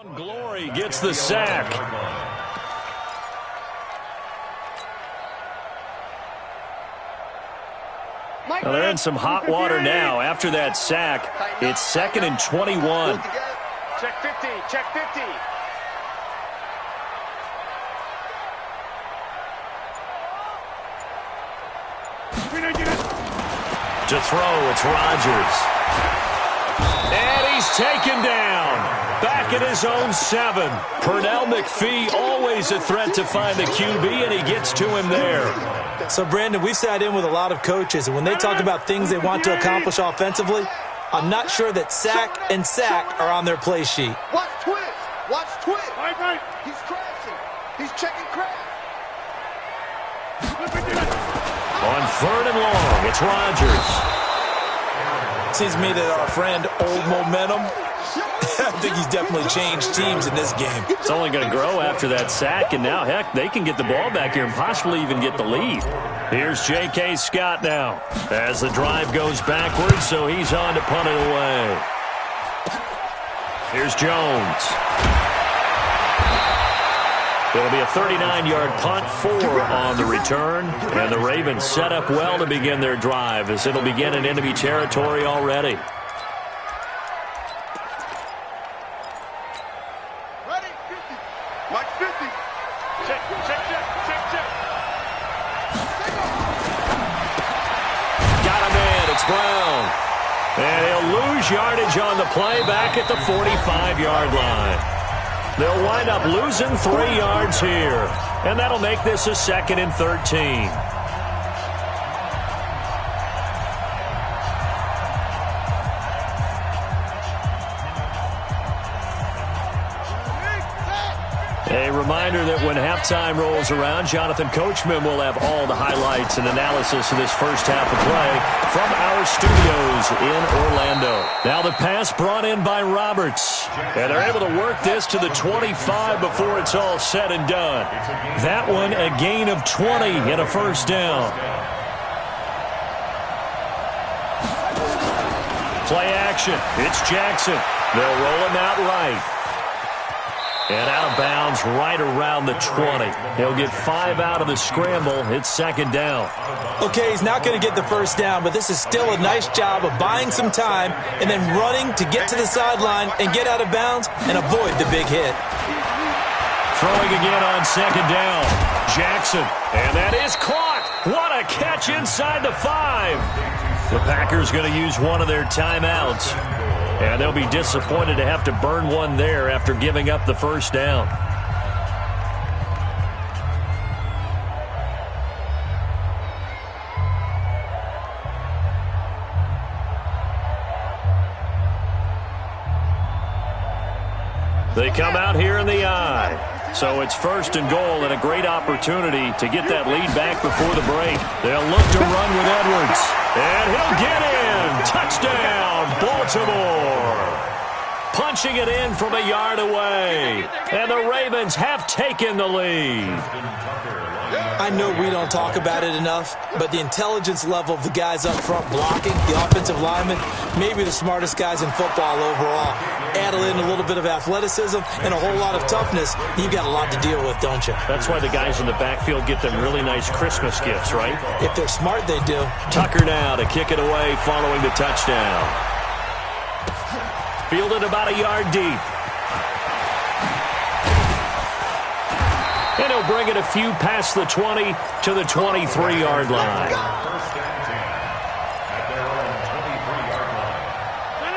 Glory gets the sack. Well, they're in some hot water now. After that sack, it's 2nd and 21. Check 50, check 50. To throw, it's Rodgers. And he's taken down. Back at his own 7. Pernell McPhee, always a threat to find the QB, and he gets to him there. So, Brandon, we've sat in with a lot of coaches, and when they talk about things they want to accomplish offensively, I'm not sure that sack and sack are on their play sheet. Watch twist. Watch twist. He's crashing. He's checking crash. On 3rd and long, it's Rodgers. Seems to me that our friend Old Momentum, I think he's definitely changed teams in this game. It's only going to grow after that sack, and now, heck, they can get the ball back here and possibly even get the lead. Here's J.K. Scott now as the drive goes backwards, so he's on to punt it away. Here's Jones. It'll be a 39-yard punt, 4 on the return, and the Ravens set up well to begin their drive as it'll begin in enemy territory already. Ready? 50. Mike 50. Check. Got a man, it's Brown. And he'll lose yardage on the play back at the 45-yard line. They'll wind up losing 3 yards here. And that'll make this a 2nd and 13. A reminder that when halftime rolls around, Jonathan Coachman will have all the highlights and analysis of this first half of play from our studios in Orlando. Now the pass brought in by Roberts. And they're able to work this to the 25 before it's all said and done. That one a gain of 20 and a first down. Play action. It's Jackson. They'll roll him out right. And out of bounds right around the 20. He'll get 5 out of the scramble. It's 2nd down. Okay, he's not going to get the first down, but this is still a nice job of buying some time and then running to get to the sideline and get out of bounds and avoid the big hit. Throwing again on 2nd down. Jackson. And that is caught. What a catch inside the 5. The Packers going to use one of their timeouts. And they'll be disappointed to have to burn one there after giving up the first down. They come out here in the I. So it's 1st and goal and a great opportunity to get that lead back before the break. They'll look to run with Edwards. And he'll get in. Touchdown, Baltimore. Punching it in from a yard away. And the Ravens have taken the lead. I know we don't talk about it enough, but the intelligence level of the guys up front blocking, the offensive linemen, maybe the smartest guys in football overall. Add in a little bit of athleticism and a whole lot of toughness, you've got a lot to deal with, don't you? That's why the guys in the backfield get them really nice Christmas gifts, right? If they're smart, they do. Tucker now to kick it away following the touchdown. Fielded about a yard deep. And he'll bring it a few past the 20 to the 23-yard line.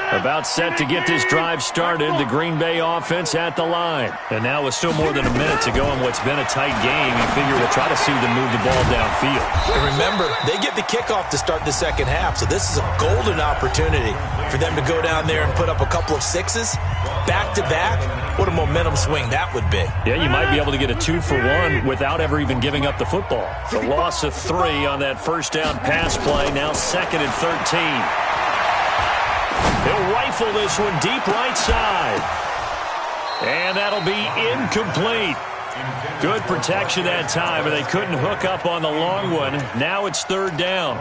About set to get this drive started, the Green Bay offense at the line. And now with still more than a minute to go in what's been a tight game, you figure we'll try to see them move the ball downfield. And remember, they get the kickoff to start the second half, so this is a golden opportunity for them to go down there and put up a couple of 6s back-to-back. What a momentum swing that would be. Yeah, you might be able to get a 2-for-1 without ever even giving up the football. The loss of 3 on that first down pass play, now 2nd and 13. He'll rifle this one deep right side. And that'll be incomplete. Good protection that time, and they couldn't hook up on the long one. Now it's 3rd down.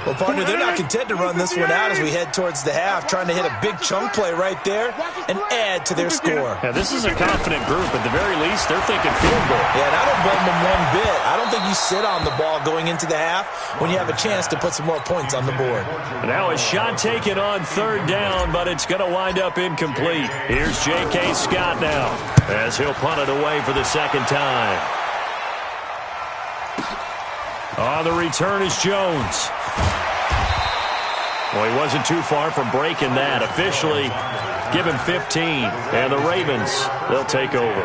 Well, partner, they're not content to run this one out as we head towards the half, trying to hit a big chunk play right there and add to their score. Yeah, this is a confident group. At the very least, they're thinking field goal. Yeah, and I don't blame them one bit. I don't think you sit on the ball going into the half when you have a chance to put some more points on the board. Now a shot taken on third down, but it's going to wind up incomplete. Here's J.K. Scott now as he'll punt it away for the second time. On the return is Jones. Well, he wasn't too far from breaking that. Officially, give him 15. And the Ravens, they'll take over.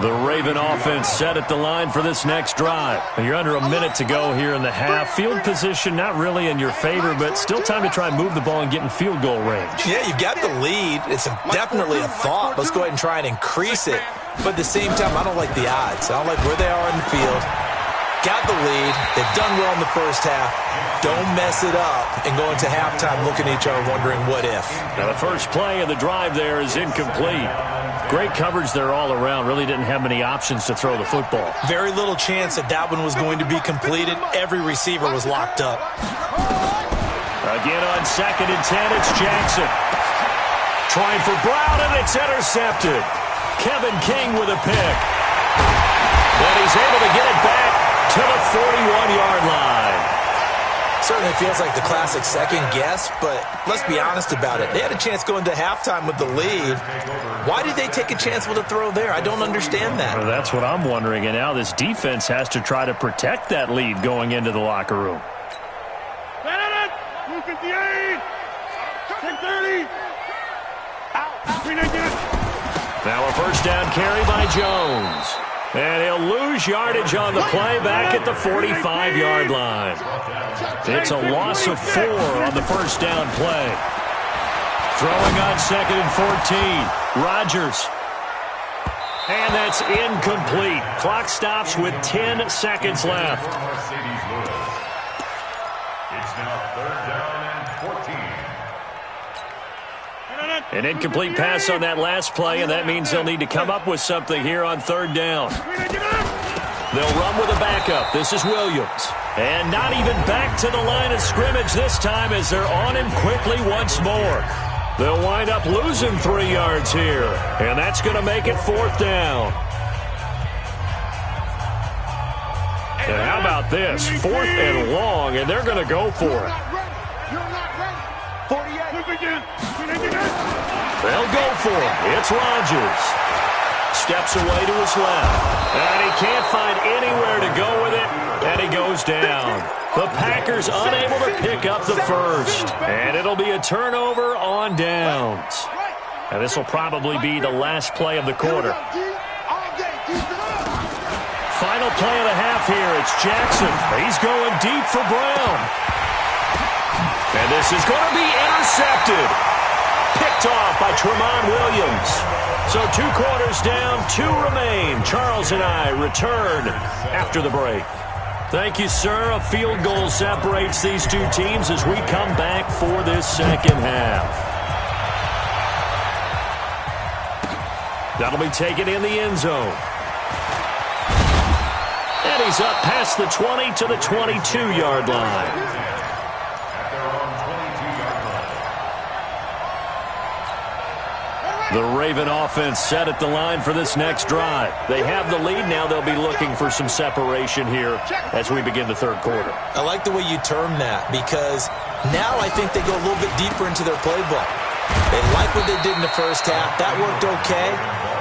The Raven offense set at the line for this next drive. You're under a minute to go here in the half. Field position not really in your favor, but still time to try and move the ball and get in field goal range. Yeah, you've got the lead. It's definitely a thought. Let's go ahead and try and increase it. But at the same time, I don't like the odds. I don't like where they are in the field. Got the lead. They've done well in the first half. Don't mess it up and go into halftime looking at each other wondering what if. Now the first play of the drive there is incomplete. Great coverage there all around. Really didn't have many options to throw the football. Very little chance that one was going to be completed. Every receiver was locked up. Again on 2nd and 10, it's Jackson. Trying for Brown, and it's intercepted. Kevin King with a pick. And he's able to get it back to the 41-yard line. Certainly feels like the classic second guess, but let's be honest about it. They had a chance going to halftime with the lead. Why did they take a chance with a throw there? I don't understand that. Well, that's what I'm wondering, and now this defense has to try to protect that lead going into the locker room. 258, 1030. Now a first down carry by Jones. And he'll lose yardage on the play back at the 45-yard line. It's a loss of 4 on the first down play. Throwing on 2nd and 14. Rodgers. And that's incomplete. Clock stops with 10 seconds left. It's now 3rd down and 14. An incomplete pass on that last play, and that means they'll need to come up with something here on 3rd down. They'll run with a backup. This is Williams. And not even back to the line of scrimmage this time as they're on him quickly once more. They'll wind up losing 3 yards here, and that's going to make it 4th down. And how about this? 4th and long, and they're going to go for it. They'll go for it. It's Rodgers. Steps away to his left. And he can't find anywhere to go with it. And he goes down. The Packers unable to pick up the first. And it'll be a turnover on downs. And this will probably be the last play of the quarter. Final play of the half here. It's Jackson. He's going deep for Brown. And this is going to be intercepted. Picked off by Tramon Williams. So 2 quarters down, 2 remain. Charles and I return after the break. Thank you, sir. A field goal separates these 2 teams as we come back for this second half. That'll be taken in the end zone. And he's up past the 20 to the 22-yard line. The Raven offense set at the line for this next drive. They have the lead now. They'll be looking for some separation here as we begin the 3rd quarter. I like the way you term that because now I think they go a little bit deeper into their playbook. They like what they did in the first half. That worked okay.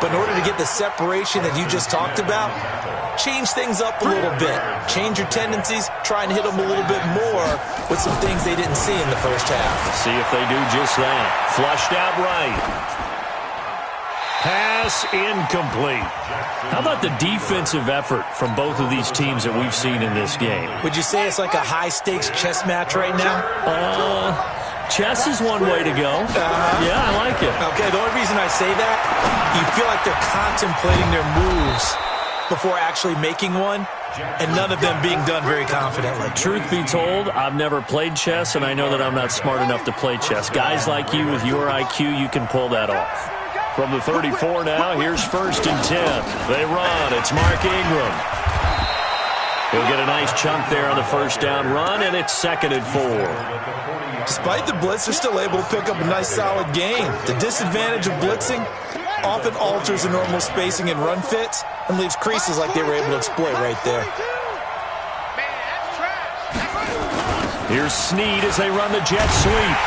But in order to get the separation that you just talked about, change things up a little bit. Change your tendencies. Try and hit them a little bit more with some things they didn't see in the first half. See if they do just that. Flushed out right. Pass incomplete. How about the defensive effort from both of these teams that we've seen in this game? Would you say it's like a high-stakes chess match right now? Chess is one way to go. Yeah, I like it. Okay, the only reason I say that, you feel like they're contemplating their moves before actually making one, and none of them being done very confidently. Truth be told, I've never played chess, and I know that I'm not smart enough to play chess. Guys like you with your IQ, you can pull that off. From the 34 now, here's 1st and 10. They run. It's Mark Ingram. He'll get a nice chunk there on the first down run, and it's 2nd and 4. Despite the blitz, they're still able to pick up a nice solid gain. The disadvantage of blitzing often alters the normal spacing and run fits and leaves creases like they were able to exploit right there. Here's Snead as they run the jet sweep.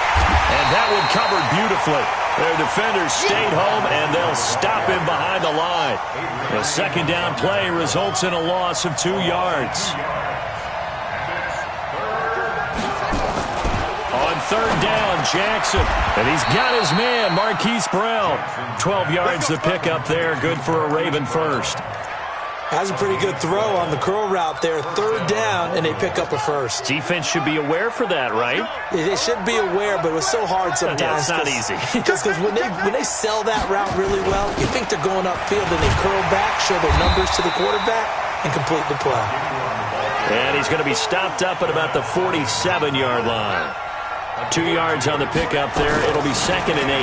And that one covered beautifully. Their defenders stayed home, and they'll stop him behind the line. The 2nd down play results in a loss of 2 yards. On 3rd down, Jackson. And he's got his man, Marquise Brown. 12 yards to pick up there. Good for a Raven first. Has a pretty good throw on the curl route there. 3rd down, and they pick up a first. Defense should be aware for that, right? They should be aware, but it was so hard sometimes. Yeah, it's not easy. Because when they sell that route really well, you think they're going upfield, and they curl back, show their numbers to the quarterback, and complete the play. And he's going to be stopped up at about the 47-yard line. 2 yards on the pickup there. It'll be 2nd and 8.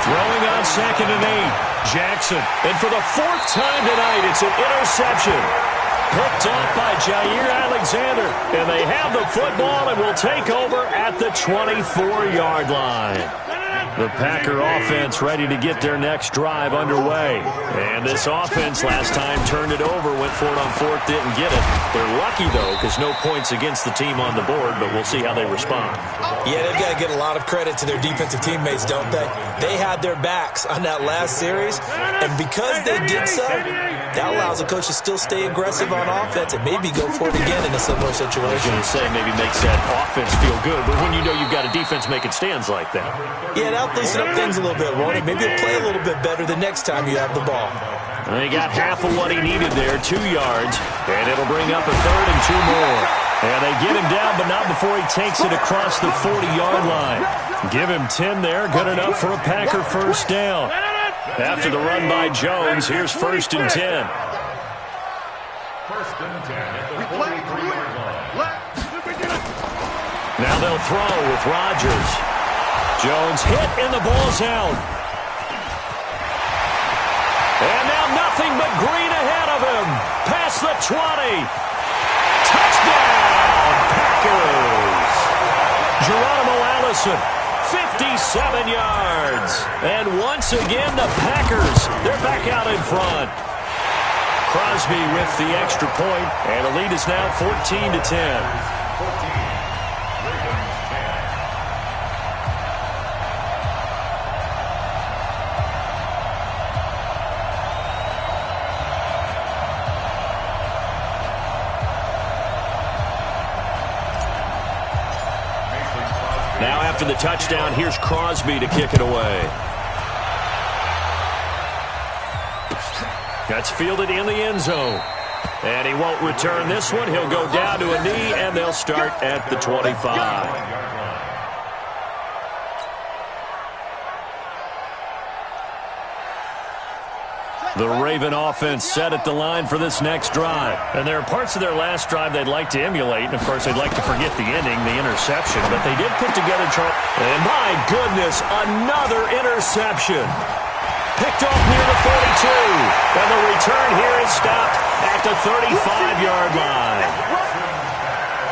Throwing on 2nd and 8. Jackson. And for the 4th time tonight, it's an interception. Picked off by Jair Alexander. And they have the football and will take over at the 24-yard line. The Packer offense ready to get their next drive underway. And this offense last time turned it over, went for it on 4th, didn't get it. They're lucky, though, because no points against the team on the board, but we'll see how they respond. Yeah, they've got to get a lot of credit to their defensive teammates, don't they? They had their backs on that last series, and because they did so, that allows the coach to still stay aggressive on offense and maybe go for it again in a similar situation. I was going to say maybe makes that offense feel good, but when you know you've got a defense making stands like that. Yeah, that'll loosen up things a little bit, won't it? Maybe he'll play a little bit better the next time you have the ball. And he got half of what he needed there, 2 yards, and it'll bring up a 3rd and 2 more. And they get him down, but not before he takes it across the 40-yard line. Give him 10 there, good enough for a Packer first down. After the run by Jones, here's 1st and 10. 1st and 10 at the 43-yard line. Now they'll throw with Rodgers. Jones hit, and the ball's out. And now nothing but green ahead of him. Past the 20. Touchdown, Packers. Geronimo Allison, 57 yards. And once again, the Packers, they're back out in front. Crosby with the extra point, and the lead is now 14-10. Now after the touchdown, here's Crosby to kick it away. That's fielded in the end zone. And he won't return this one. He'll go down to a knee, and they'll start at the 25. The Raven offense set at the line for this next drive. And there are parts of their last drive they'd like to emulate. And, of course, they'd like to forget the ending, the interception. But they did put together and, my goodness, another interception. Picked off near the 42. And the return here is stopped at the 35-yard line.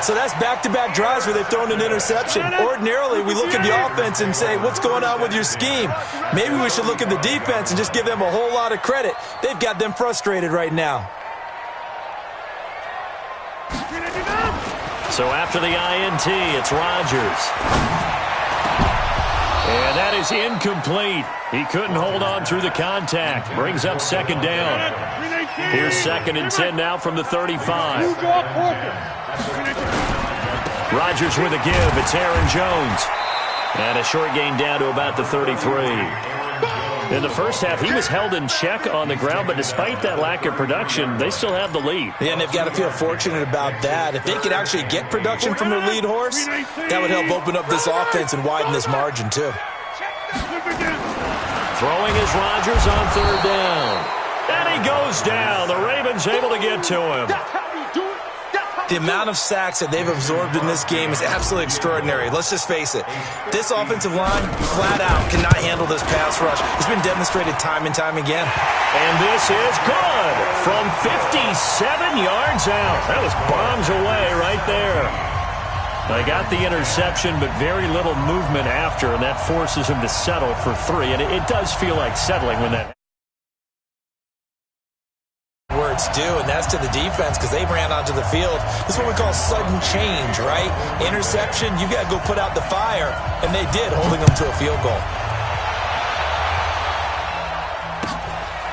So that's back-to-back drives where they've thrown an interception. Ordinarily, we look at the offense and say, what's going on with your scheme? Maybe we should look at the defense and just give them a whole lot of credit. They've got them frustrated right now. So after the INT, it's Rodgers. And that is incomplete. He couldn't hold on through the contact. Brings up 2nd down. Here's 2nd and 10 now from the 35. Rodgers with a give. It's Aaron Jones. And a short gain down to about the 33. In the first half, he was held in check on the ground, but despite that lack of production, they still have the lead. Yeah, and they've got to feel fortunate about that. If they could actually get production from their lead horse, that would help open up this offense and widen this margin, too. Throwing is Rodgers on 3rd down. And he goes down. The Ravens able to get to him. The amount of sacks that they've absorbed in this game is absolutely extraordinary. Let's just face it. This offensive line, flat out, cannot handle this pass rush. It's been demonstrated time and time again. And this is good from 57 yards out. That was bombs away right there. They got the interception, but very little movement after, and that forces him to settle for 3. And it does feel like settling when that... where it's due, and that's to the defense because they ran onto the field. This is what we call sudden change, right? Interception, you got to go put out the fire, and they did, holding them to a field goal.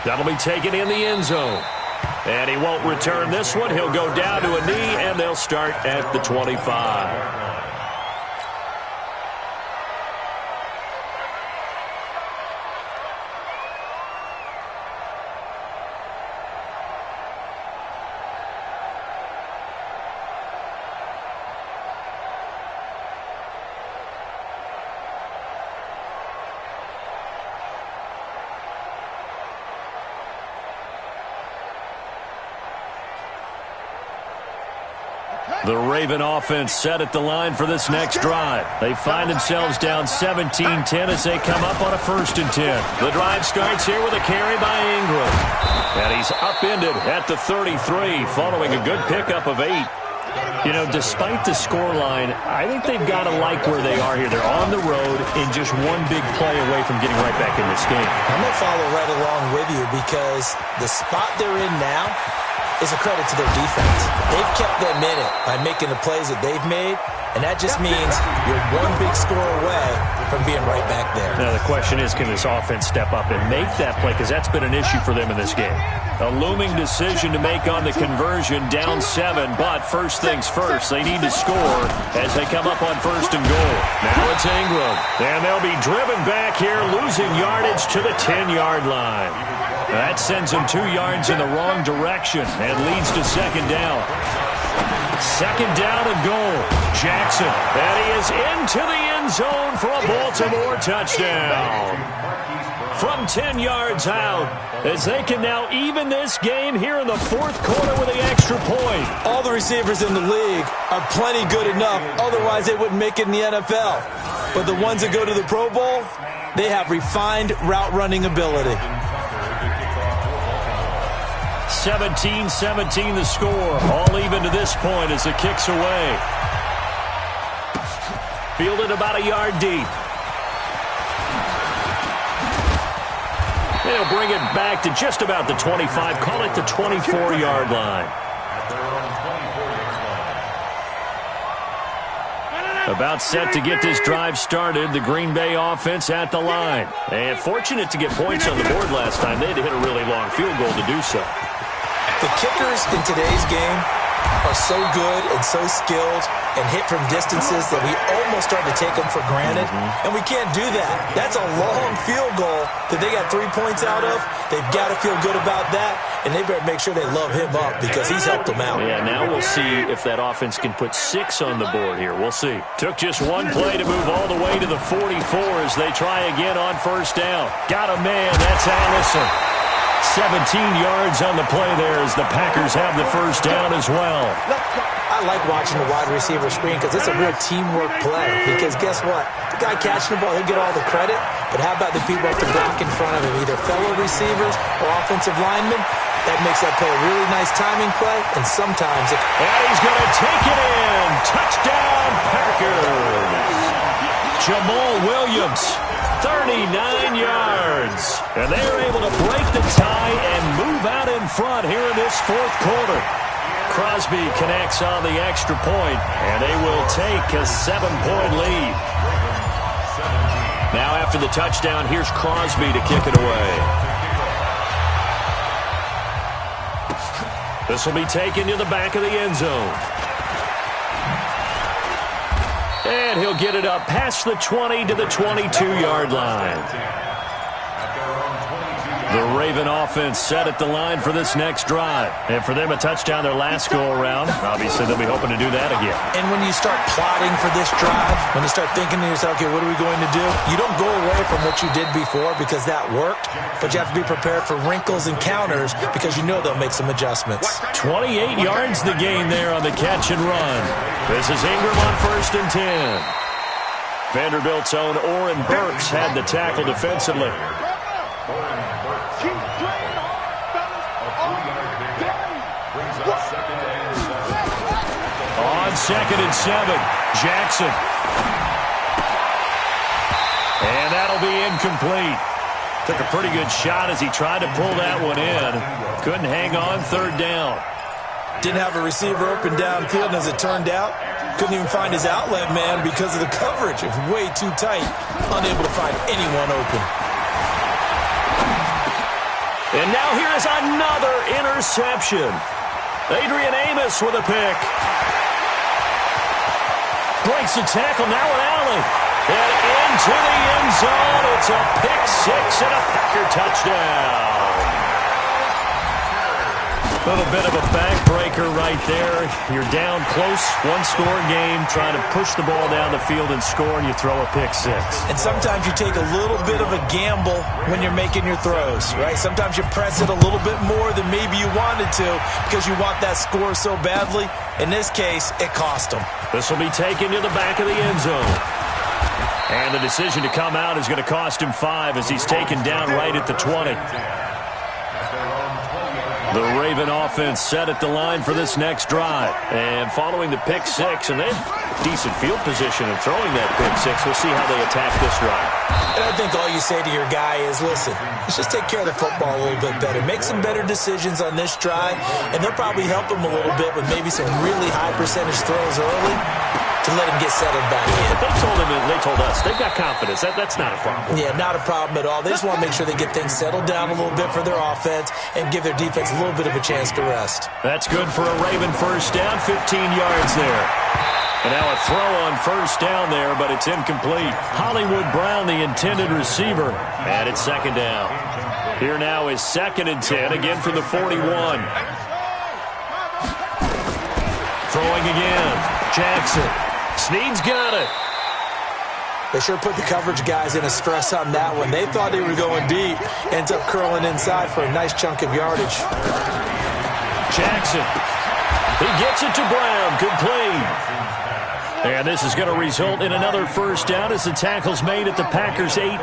That'll be taken in the end zone. And he won't return this one. He'll go down to a knee, and they'll start at the 25. The Raven offense set at the line for this next drive. They find themselves down 17-10 as they come up on a 1st and 10. The drive starts here with a carry by Ingram. And he's upended at the 33 following a good pickup of 8. You know, despite the scoreline, I think they've got to like where they are here. They're on the road and just one big play away from getting right back in this game. I'm going to follow right along with you because the spot they're in now is a credit to their defense. They've kept them in it by making the plays that they've made, and that just means you're one big score away from being right back there. Now, the question is, can this offense step up and make that play? Because that's been an issue for them in this game. A looming decision to make on the conversion, down 7, but first things first, they need to score as they come up on 1st and goal. Now it's Ingram, and they'll be driven back here, losing yardage to the 10-yard line. That sends them 2 yards in the wrong direction and leads to 2nd down. 2nd down and goal. Jackson, and he is into the end zone for a Baltimore touchdown. From 10 yards out, as they can now even this game here in the 4th quarter with the extra point. All the receivers in the league are plenty good enough, otherwise they wouldn't make it in the NFL. But the ones that go to the Pro Bowl, they have refined route running ability. 17-17 the score. All even to this point as the kick's away. Fielded about a yard deep. They'll bring it back to just about the 25. Call it the 24-yard line. About set to get this drive started. The Green Bay offense at the line. And fortunate to get points on the board last time. They had to hit a really long field goal to do so. The kickers in today's game are so good and so skilled and hit from distances that we almost start to take them for granted. And we can't do that. That's a long field goal that they got 3 points out of. They've got to feel good about that, and they better make sure they love him up because he's helped them out. Yeah, now we'll see if that offense can put 6 on the board here. We'll see. Took just one play to move all the way to the 44 as they try again on 1st down. Got a man. That's Allison. 17 yards on the play there as the Packers have the 1st down as well. I like watching the wide receiver screen because it's a real teamwork play. Because guess what? The guy catching the ball, he'll get all the credit. But how about the people have to block in front of him, either fellow receivers or offensive linemen? That makes that play a really nice timing play, and sometimes it... And he's going to take it in. Touchdown, Packers. Jamal Williams, 39 yards. And they're able to break the tie and move out in front here in this 4th quarter. Crosby connects on the extra point, and they will take a 7-point lead. Now after the touchdown, here's Crosby to kick it away. This will be taken to the back of the end zone. And he'll get it up past the 20 to the 22-yard line. The Raven offense set at the line for this next drive. And for them, a touchdown their last go-around. Obviously, they'll be hoping to do that again. And when you start plotting for this drive, when you start thinking to yourself, okay, what are we going to do? You don't go away from what you did before because that worked, but you have to be prepared for wrinkles and counters because you know they'll make some adjustments. 28 yards the gain there on the catch and run. This is Ingram on 1st and 10. Vanderbilt's own Oren Burks had the tackle defensively. On 2nd and 7, Jackson. And that'll be incomplete. Took a pretty good shot as he tried to pull that one in. Couldn't hang on 3rd down. Didn't have a receiver open downfield, and as it turned out, couldn't even find his outlet man because of the coverage. It was way too tight. Unable to find anyone open. And now here is another interception. Adrian Amos with a pick. Breaks the tackle, now an alley. And into the end zone. It's a pick 6 and a Packer touchdown. A little bit of a backbreaker right there. You're down close, one-score game, trying to push the ball down the field and score, and you throw a pick 6. And sometimes you take a little bit of a gamble when you're making your throws, right? Sometimes you press it a little bit more than maybe you wanted to because you want that score so badly. In this case, it cost them. This will be taken to the back of the end zone. And the decision to come out is going to cost him 5 as he's taken down right at the 20. The Raven offense set at the line for this next drive. And following the pick 6, and they have decent field position in throwing that pick 6. We'll see how they attack this drive. And I think all you say to your guy is, listen, let's just take care of the football a little bit better. Make some better decisions on this drive, and they'll probably help him a little bit with maybe some really high percentage throws early to let him get settled back in. But they told us they've got confidence. That's not a problem. Yeah, not a problem at all. They just want to make sure they get things settled down a little bit for their offense and give their defense a little bit of a chance to rest. That's good for a Raven first down, 15 yards there. And now a throw on first down there, but it's incomplete. Hollywood Brown, the intended receiver, and it's 2nd down. Here now is 2nd and 10, again from the 41. Throwing again, Jackson. Snead's got it. They sure put the coverage guys in a stress on that one. They thought they were going deep. Ends up curling inside for a nice chunk of yardage. Jackson. He gets it to Brown. Complete. And this is going to result in another first down as the tackle's made at the Packers' 18.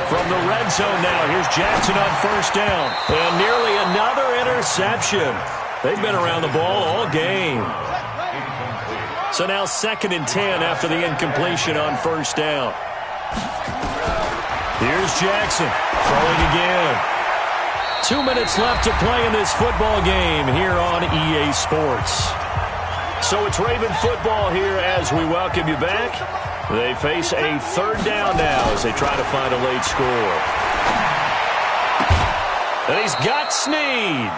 From the red zone now, here's Jackson on first down. And nearly another interception. They've been around the ball all game. So now 2nd and 10 after the incompletion on first down. Here's Jackson throwing again. 2 minutes left to play in this football game here on EA Sports. So it's Raven football here as we welcome you back. They face a 3rd down now as they try to find a late score. And he's got Snead.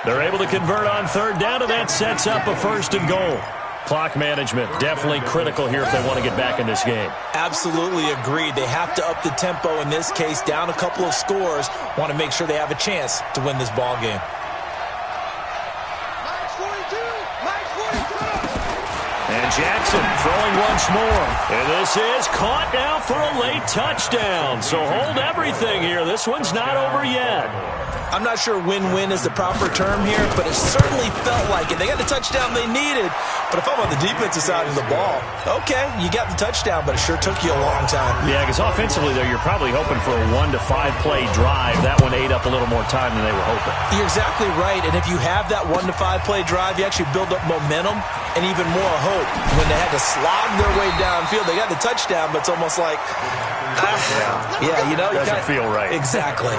They're able to convert on 3rd down, and that sets up a 1st and goal. Clock management, definitely critical here if they want to get back in this game. Absolutely agreed. They have to up the tempo in this case, down a couple of scores. Want to make sure they have a chance to win this ball game. And Jackson throwing once more. And this is caught now for a late touchdown. So hold everything here. This one's not over yet. I'm not sure win-win is the proper term here, but it certainly felt like it. They got the touchdown they needed, but if I'm on the defensive side of the ball, okay, you got the touchdown, but it sure took you a long time. Yeah, because offensively, though, you're probably hoping for a 1 to 5 play drive. That one ate up a little more time than they were hoping. You're exactly right, and if you have that 1 to 5 play drive, you actually build up momentum and even more hope. When they had to slog their way downfield, they got the touchdown, but it's almost like, yeah, you know. Doesn't feel right. Exactly.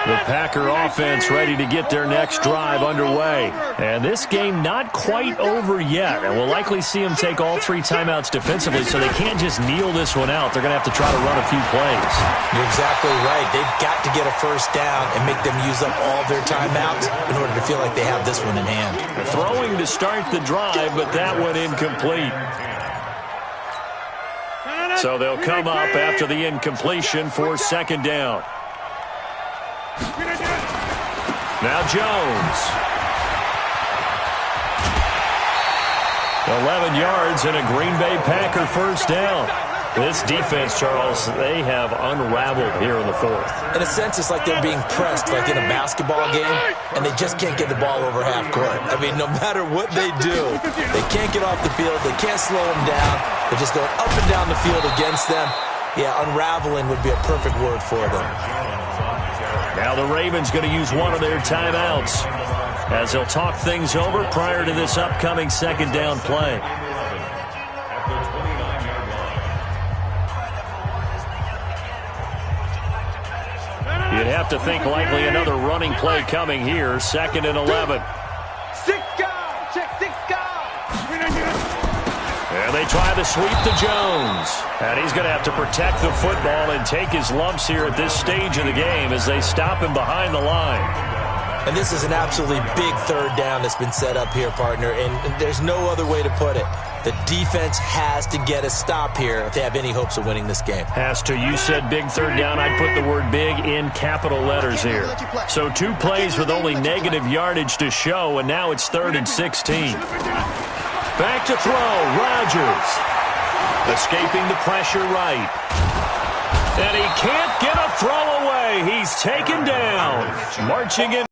The Packer offense ready to get their next drive underway. And this game not quite over yet. And we'll likely see them take all 3 timeouts defensively, so they can't just kneel this one out. They're going to have to try to run a few plays. You're exactly right. They've got to get a first down and make them use up all their timeouts in order to feel like they have this one in hand. They're throwing to start the drive, but that one incomplete. So they'll come up after the incompletion for second down. Now Jones. 11 yards and a Green Bay Packer first down. This defense, Charles, they have unraveled here in the fourth. In a sense, it's like they're being pressed like in a basketball game, and they just can't get the ball over half court. I mean, no matter what they do, they can't get off the field. They can't slow them down. They're just going up and down the field against them. Yeah, unraveling would be a perfect word for them. Now the Ravens going to use one of their timeouts as they'll talk things over prior to this upcoming second down play. You'd have to think likely another running play coming here. 2nd and 11. 6 guys. Check 6 guys. And they try to sweep to Jones. And he's going to have to protect the football and take his lumps here at this stage of the game as they stop him behind the line. And this is an absolutely big third down that's been set up here, partner, and there's no other way to put it. The defense has to get a stop here if they have any hopes of winning this game. Has to. You said big third down. I'd put the word big in capital letters here. So 2 plays with only negative yardage to show, and now it's 3rd and 16. Back to throw. Rodgers. Escaping the pressure right. And he can't get a throw away. He's taken down. Marching in.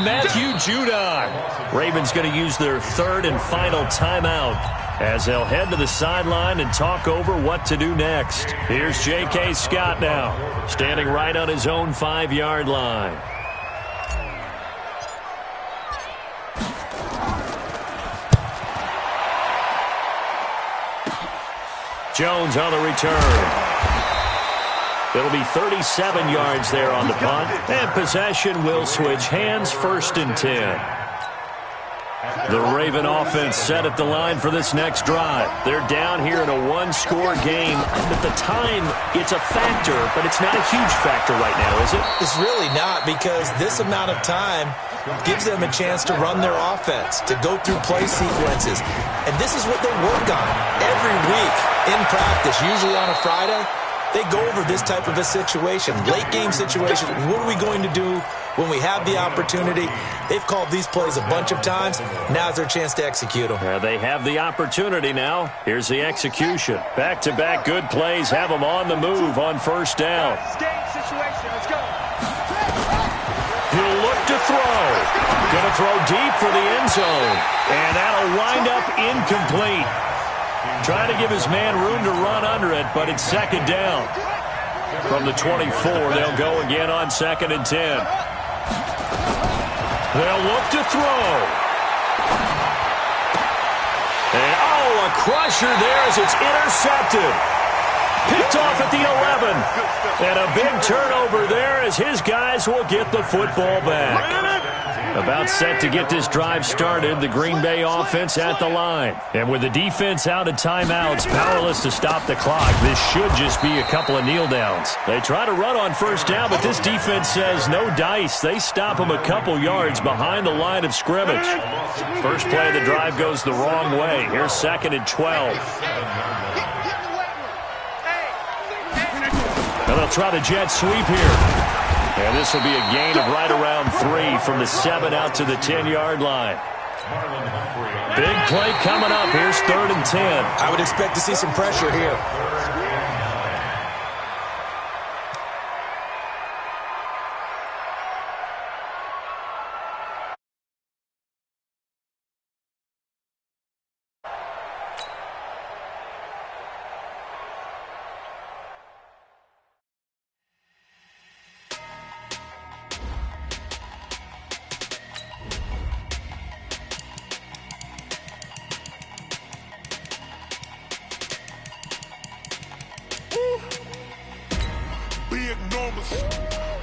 Matthew Judon. Ravens going to use their 3rd and final timeout as they'll head to the sideline and talk over what to do next. Here's J.K. Scott now, standing right on his own 5-yard line. Jones on the return. It'll be 37 yards there on the punt, and possession will switch hands. 1st and 10. The Raven offense set at the line for this next drive. They're down here in a 1-score game. At the time, it's a factor, but it's not a huge factor right now, is it? It's really not, because this amount of time gives them a chance to run their offense, to go through play sequences. And this is what they work on every week in practice, usually on a Friday. They go over this type of a situation, late-game situation. What are we going to do when we have the opportunity? They've called these plays a bunch of times. Now's their chance to execute them. They have the opportunity now. Here's the execution. Back-to-back good plays have them on the move on 1st down. Let's go. He'll look to throw. Going to throw deep for the end zone. And that'll wind up incomplete. Trying to give his man room to run under it, but it's 2nd down. From the 24, they'll go again on 2nd and 10. They'll look to throw. And, a crusher there as it's intercepted. Picked off at the 11. And a big turnover there as his guys will get the football back. About set to get this drive started, the Green Bay offense at the line. And with the defense out of timeouts, powerless to stop the clock, this should just be a couple of kneel downs. They try to run on 1st down, but this defense says no dice. They stop them a couple yards behind the line of scrimmage. First play of the drive goes the wrong way. Here's 2nd and 12. And they'll try the jet sweep here. And this will be a gain of right around 3 from the 7 out to the 10-yard line. Big play coming up. Here's 3rd and 10. I would expect to see some pressure here.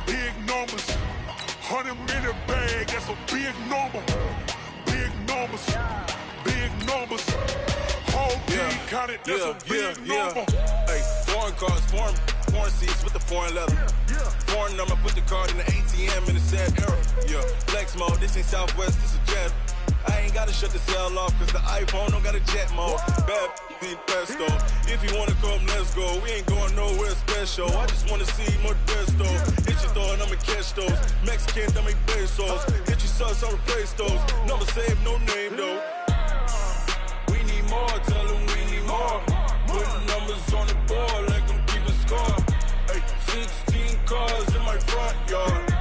Big numbers, 100-minute bag, that's a big number. Big numbers, whole team counted, that's a big number. Hey, foreign cars, foreign seats with the foreign leather. Foreign number, put the card in the ATM in the sad era. Yeah, flex mode, this ain't Southwest, this is Jet. I ain't gotta shut the cell off, cause the iPhone don't got a jet mode. Bad be pesto. If you wanna come, let's go. We ain't going nowhere special. I just wanna see Modesto. Hit your thought, I'ma catch those. Mexican, that make pesos. Hit your sus, I'll replace those. Number saved, no name though. We need more, tell them we need more. Putting numbers on the board like I'm keeping score. Hey, 16 cars in my front yard.